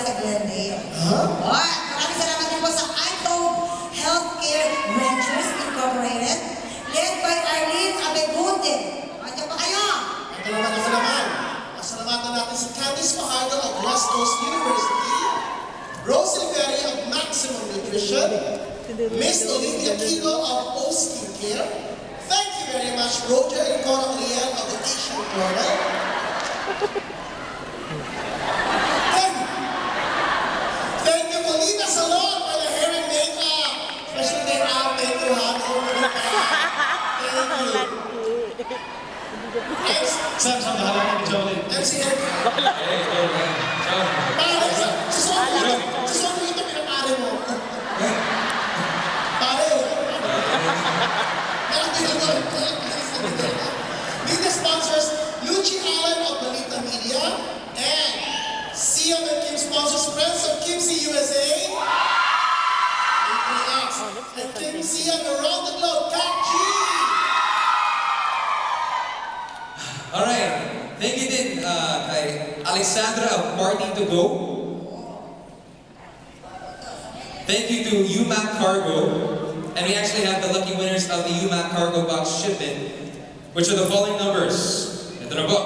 sa Glendale. Huh? Maraming salamat din po sa iTope Healthcare Ventures Incorporated, led by Arlene Abegunde. Andiyan pa kayo? Ito naman. Pasalamatan natin si Candice Fajardo of West Coast University, Rose Silveri of Maximum Nutrition, Miss Olivia Kilo of O Skincare. Thank you very much, Roger and Cora Riel of the Asian Journal. Thank you, Molina Salon, for the hair and makeup. Special day out. Thank you, hot. Thank you. Saan bahala ni Jolene? MC Eric. Pare, sa mo ito pinapare mo. Pare. Media sponsors, Luchi Allen of Balita Media, and CM and Kim sponsors, Friends of Kimsey USA, AKX, and Kim CM around the globe, Kat G. Alright, thank you din kay Alexandra of Party to Go. Thank you to UMAC Cargo. And we actually have the lucky winners of the UMAC Cargo Box shipment, which are the following numbers. Ito na po.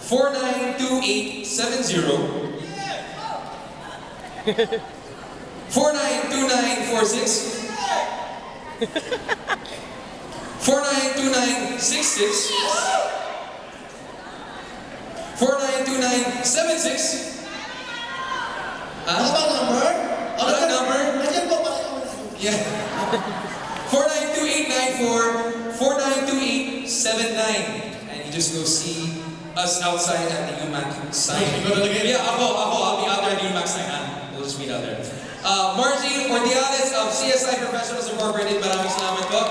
492870 492946 492966 492976. Ano ba number? Ano ba number? Nandiyan po pala ako. Yeah. 492894, 492879. And you just go see us outside at the UMAC sign. Yeah, I'll be out there at the UMAC sign. We'll just meet out there. Margie Ordiales of CSI Professionals Incorporated, maraming salamat po.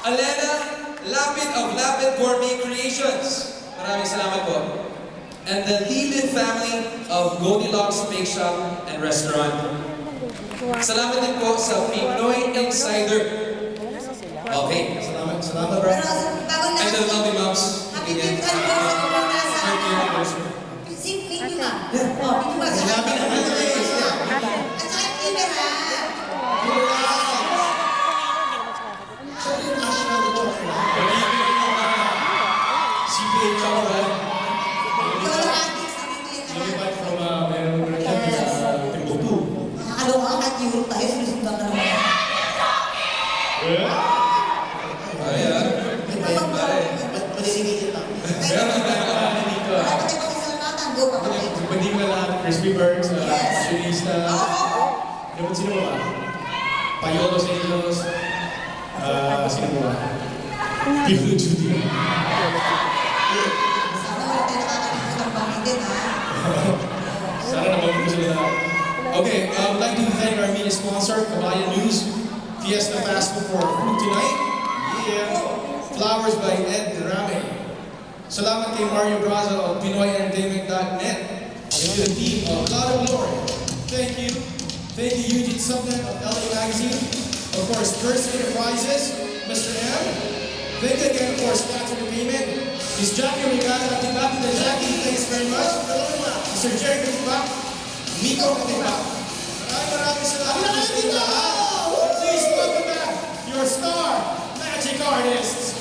Alena Lapid of Lapid Gourmet Creations. Maraming salamat po. And the Lilith family of Goldilocks Bake Shop and Restaurant. Salamat din po sa Pinoy Insider. Okay. Salamat bro. Pero bago And the lahat, lovely moms. happy 5th anniversary po na sa Meet you, ma'am. Meet you, ma'am. Sinabi na kayo eh. At saka yung camera. CPA Chocolate. Yolo Antics, nandito yan Love naman. from Timbuktu. Nakakaloka at Europe tayo, sinusundan na naman. Maliligit lang. Dito. Dapat ay pakisalamatan, go pa kayo. Pwede mo na lahat. Crispy Burgers, Yes. Shonista. Oo. Dapat sino ba? Payolo sa Ilos. Sino ba? Piolo Judy. Sana wala tayo nakakalimutan ng pamitin, ha? Sana naman ko sila lahat. Okay, I would like to thank our media sponsor, Kabayan News, Fiesta Fast Food for food tonight. Yeah. Flowers by Ed Rame. Salamat kay Mario Braza of PinoyEntertainment.net. And to the team of Cloud of Glory. Thank you. Thank you, Eugene Subnet of LA Magazine. Of course, First Enterprises, Mr. M. Thank you again, of course, Stats Entertainment. Miss Jackie Regala, Tibac the Jackie, thanks very much. Mr. Jerry Tibac, Miko Tibac. Maraming salamat sa inyo lahat. Please welcome back your star magic artists.